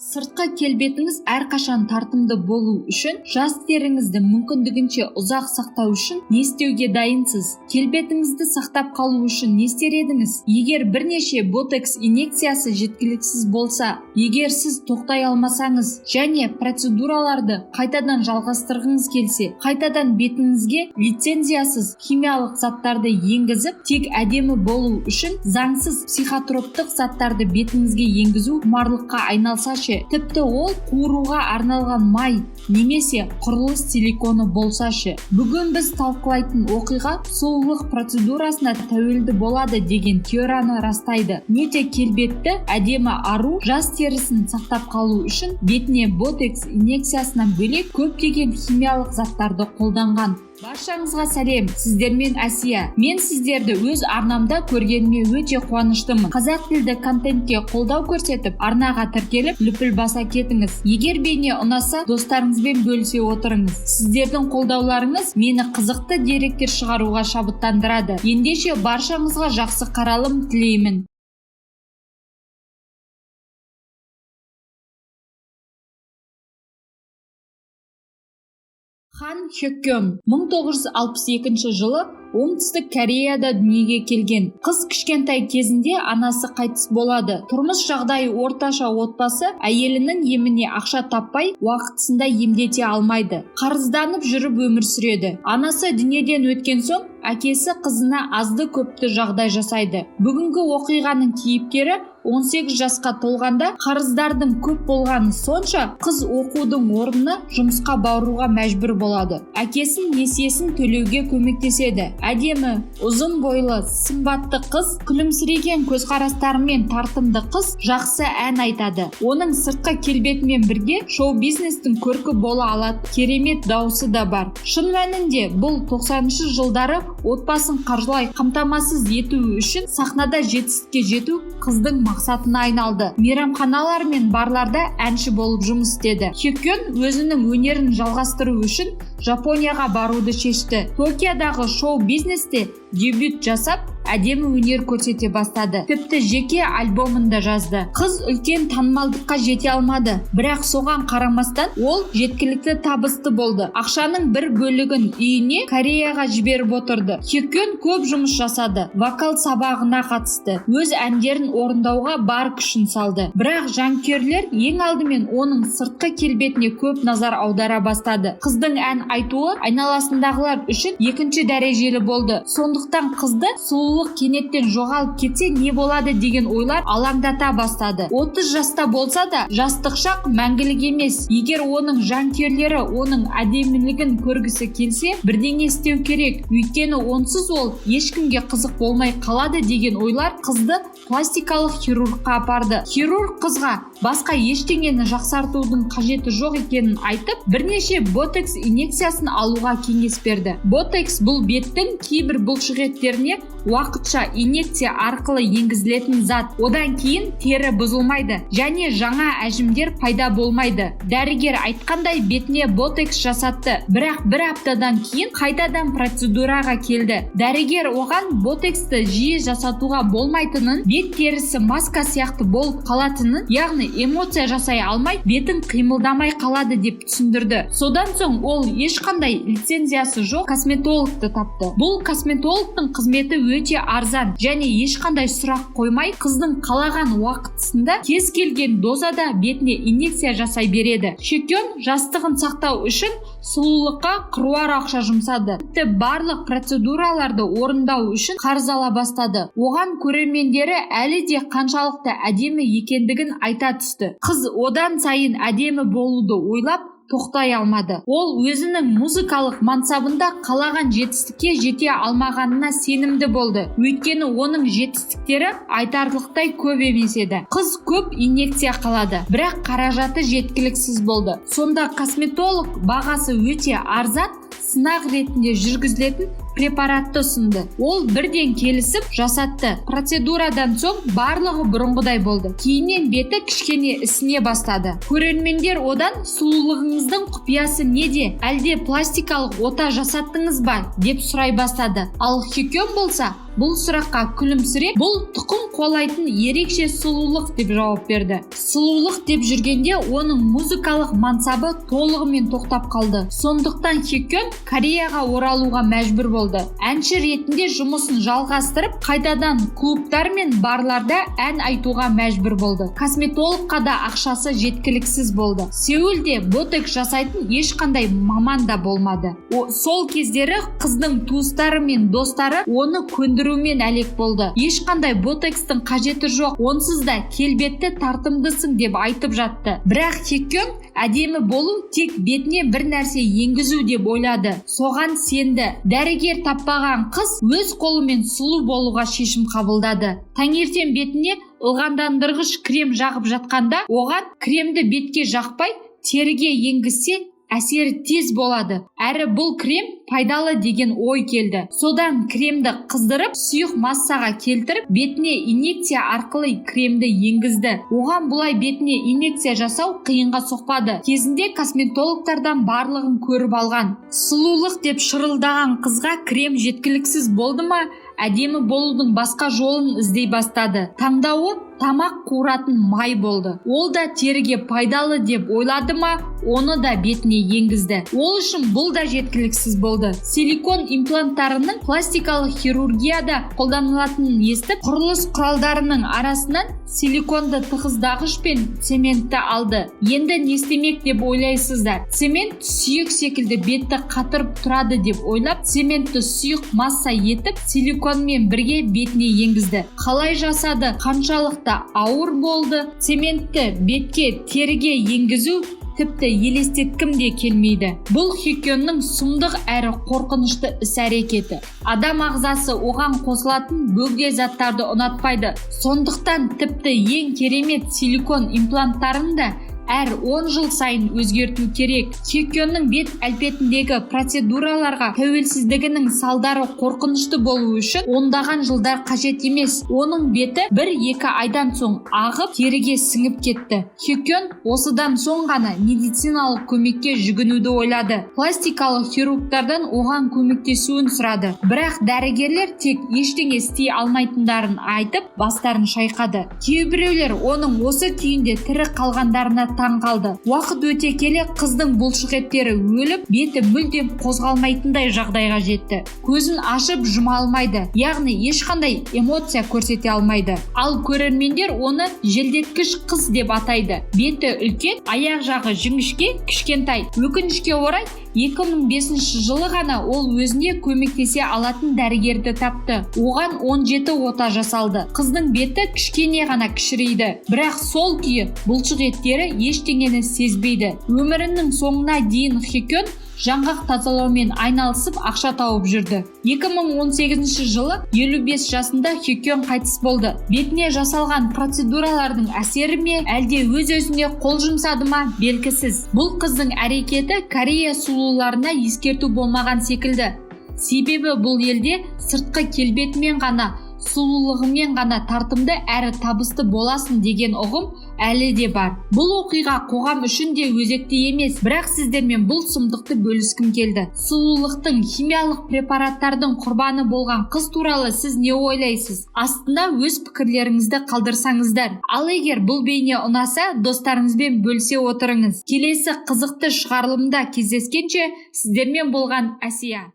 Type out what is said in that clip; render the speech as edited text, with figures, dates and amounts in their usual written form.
Сыртқы келбетіңіз әрқашан тартымды болу үшін, жас теріңізді мүмкіндігінше ұзақ сақтау үшін не істеуге дайынсыз? Келбетіңізді сақтап қалу үшін не істер едіңіз? Егер бірнеше ботекс инъекциясы жеткіліксіз болса, егер сіз тоқтай алмасаңыз және процедураларды қайтадан жалғастырғыңыз келсе, қайтадан бетіңізге лицензиясыз химиялық заттарды енгізіп, тек әдемі болу үшін заңсыз психотроптық заттарды бетіңізге енгізу құмарлыққа айналса, тіпті ол қуыруға арналған май немесе құрылыс силиконы болсашы. Бүгін біз талқылайтын оқиға сұлулық процедурасына тәуелді болады деген теорияны растайды. Өте келбетті, әдемі ару жас терісін сақтап қалу үшін бетіне ботекс инъекциясынан бөлек көптеген химиялық заттарды қолданған. Баршаңызға сәлем, сіздермен Әсия. Мен сіздерді өз арнамда көргеніме өте қуаныштымын. Қазақ тілді контентке қолдау көрсетіп, арнаға тіркеліп, лүпіл баса кетіңіз. Егер бейне ұнаса, достарыңызбен бөлісе отырыңыз. Сіздердің қолдауларыңыз мені қызықты деректер шығаруға шабыттандырады. Ендеше баршаңызға жақсы қаралым тілеймін. Хан Хёккён 1962 жылы оңтүстік Кореяда дүниеге келген. Қыз кішкентай кезінде анасы қайтыс болады. Тұрмыс жағдайы орташа отбасы әйелінің еміне ақша таппай, уақытысында емдете алмайды. Қарызданып жүріп өмір сүреді. Анасы дүниеден өткен соң, әкесі қызына азды көпті жағдай жасайды. Бүгінгі оқиғаның кейіпкері 18 жасқа толғанда қарыздардың көп болғаны сонша, қыз оқудың орнына жұмысқа баруға мәжбүр болады. Әкесін несиесін төлеуге көмектеседі. Әдемі, ұзын бойлы, сымбатты қыз, күлімсіреген көзқарастарымен тартымды қыз жақсы ән айтады. Оның сыртқы келбетімен бірге шоу-бизнестің көркі бола алады, керемет дауысы да бар. Шын мәнінде бұл 90-шы жылдары отбасын қаржылай қамтамасыз ету үшін сахнада жетістікке жету қыздың мақсатына айналды. Мейрамханалар мен барларда әнші болып жұмыс істеді. Хёккён өзінің өнерін жалғастыру үшін Жапонияға баруды шешті. Токиодағы шоу-бизнесте дебют жасап, әдемі өнер көрсете бастады. Тіпті жеке альбомын да жазды. Қыз үлкен танымалдыққа жете алмады, бірақ соған қарамастан ол жеткілікті табысты болды. Ақшаның бір бөлігін үйіне Кореяға жіберіп отырды. Хёккён көп жұмыс жасады, вокал сабағына қатысты, өз әндерін орындауға бар күшін салды. Бірақ жанкүйерлер ең алдымен оның сыртқы келбетіне көп назар аудара бастады. Қыздың ән айтуы айналасындағылар үшін екінші дәрежелі болды. Сондықтан қызды сұлулық кенеттен жоғалып кетсе не болады деген ойлар алаңдата бастады. 30 жаста болса да, жастық шақ мәңгілік емес. Егер оның жанкүйерлері оның әдемілігін көргісі келсе, бірдеңе істеу керек. Өйткені онсыз ол ешкімге қызық болмай қалады деген ойлар қызды пластикалық хирургқа апарды. Хирург қызға басқа ештеңені жақсартудың қажеті жоқ екенін айтып, бірнеше ботекс инъекциясын алуға кеңес берді. Ботекс бұл беттің кейбір бұлшықеттеріне уақытша инъекция арқылы енгізілетін зат. Одан кейін тері бұзылмайды және жаңа әжімдер пайда болмайды. Дәрігер айтқандай бетіне ботекс жасатты, бірақ бір аптадан кейін қайтадан процедураға келді. Дәрігер оған ботексті жиі жасатуға болмайтынын, бет терісі маска сияқты болып қалатынын, яғни эмоция жасай алмай, бетін қимылдамай қалады деп түсіндірді. Содан соң ол ешқандай лицензиясы жоқ косметологты тапты. Бұл косметологтың қызметі өте арзан және ешқандай сұрақ қоймай, қыздың қалаған уақытысында кез келген дозада бетіне инъекция жасай береді. Хёккён жастығын сақтау үшін сұлулыққа қыруар ақша жұмсады. Тіпті барлық процедураларды орындау үшін қарыз ала бастады. Оған көрермендері әлі де қаншалықты әдемі екендігін айта түсті. Қыз одан сайын әдемі болуды ойлап тоқтай алмады. Ол өзінің музыкалық мансабында қалаған жетістікке жете алмағанына сенімді болды. Өйткені оның жетістіктері айтарлықтай көп емес еді. Қыз көп инъекция қалады, бірақ қаражаты жеткіліксіз болды. Сонда косметолог бағасы өте арзан сынақ ретінде жүргізілетін препаратты ұсынды. Ол бірден келісіп жасатты. Процедурадан соң барлығы бұрынғыдай болды. Кейіннен беті кішкене ісіне бастады. Көрермендер одан сұлулығыңыздың құпиясы неде? Әлде пластикалық ота жасаттыңыз ба? деп сұрай бастады. Ал Хёккён болса бұл сұраққа күлімсіреп, бұл тұқым қуалайтын ерекше сұлулық деп жауап берді. Сұлулық деп жүргенде оның музыкалық мансабы толығымен тоқтап қалды. Сондықтан Хеккён Кореяға оралуға мәжбүр болды. Әнші ретінде жұмысын жалғастырып, қайтадан клубтар мен барларда ән айтуға мәжбүр болды. Косметологқа да ақшасы жеткіліксіз болды. Сеулде ботекс жасайтын ешқандай маман да болмады. Сол кездері қыздың туыстары мен достары оны көндірумен әлек болды. Ешқандай ботекстің қажеті жоқ, онсыз да келбетті тартымдысың деп айтып жатты. Бірақ Хеккён әдемі болу тек бетіне бір нәрсе енгізу деп ойлады. Соған сенді. Дәрігер таппаған қыз өз қолымен сұлу болуға шешім қабылдады. Таңертең бетіне ылғалдандырғыш крем жағып жатқанда, оған кремді бетке жақпай, теріге енгізсе, әсері тез болады. Әрі бұл крем пайдалы деген ой келді. Содан кремді қыздырып, сұйық массаға келтіріп, бетіне инъекция арқылы кремді енгізді. Оған бұлай бетіне инъекция жасау қиынға соқпады. Кезінде косметологтардан барлығын көріп алған. Сұлулық деп шырылдаған қызға крем жеткіліксіз болды ма? Әдемі болудың басқа жолын іздей бастады. Таңдауы тамақ қуыратын май болды. Ол да теріге пайдалы деп ойлады ма, оны да бетіне енгізді. Ол үшін бұл да жеткіліксіз болды. Силикон импланттарының пластикалық хирургияда қолданылатынын естіп, құрылыс құралдарының арасынан силиконды тығыздағыш пен цементті алды. Енді не істемек деп ойлайсыздар? Цемент сүйек секілді бетті қатырып тұрады деп ойлап, цементті сұйық масса етіп, силиконмен бірге бетіне енгізді. Қалай жасады? Қаншалықты ауыр болды? Цементті бетке, теріге енгізу тіпті елестеткім де келмейді. Бұл Хеккённың сұмдық әрі қорқынышты іс-әрекеті. Адам ағзасы оған қосылатын бөгде заттарды ұнатпайды. Сондықтан тіпті ең керемет силикон импланттарын да әр 10 жыл сайын өзгерту керек. Хеккённың бет әлпетіндегі процедураларға тәуелсіздігінің салдары қорқынышты болу үшін ондаған жылдар қажет емес. Оның беті 1-2 айдан соң ағып, теріге сіңіп кетті. Хеккён осыдан соң ғана медициналық көмекке жүгінуді ойлады. Пластикалық хирургтардан оған көмектесуін сұрады. Бірақ дәрігерлер тек ештеңе істей алмайтындарын айтып, бастарын шайқады. Кейбіреулер оның осы күйінде тірі қалғандарына таң қалды. Уақыт өте келе қыздың бұлшық еттері өліп, беті мүлдем қозғалмайтындай жағдайға жетті. Көзін ашып жұма алмайды, яғни ешқандай эмоция көрсете алмайды. Ал көрермендер оны желдеткіш қыз деп атайды. Беті үлкен, аяқ жағы жіңішке, кішкентай. Өкінішке орай 2005 жылы ғана ол өзіне көмектесе алатын дәрігерді тапты. Оған 17 ота жасалды. Қыздың беті кішкене ғана кішірейді. Бірақ сол күйі бұлшық еттері ештеңені сезбейді. Өмірінің соңына дейін Хеккён жаңғақ тазалаумен айналысып ақша тауып жүрді. 2018 жылы 55 жасында Хеккён қайтыс болды. Бетіне жасалған процедуралардың әсері ме, әлде өз-өзіне қол жұмсады ма белгісіз. Бұл қыздың әрекеті Корея сұлуларына ескерту болмаған секілді. Себебі бұл елде сыртқы келбетімен ғана, сұлулығымен ғана тартымды әрі табысты боласың деген ұғым әлі де бар. Бұл оқиға қоғам үшін де өзекті емес, бірақ сіздермен бұл сұмдықты бөліскім келді. Сұлулықтың химиялық препараттардың құрбаны болған қыз туралы сіз не ойлайсыз? Астына өз пікірлеріңізді қалдырсаңыздар. Ал егер бұл бейне ұнаса, достарыңызбен бөлісе отырыңыз. Келесі қызықты шығарылымда кездескенше, сіздермен болған Әсия.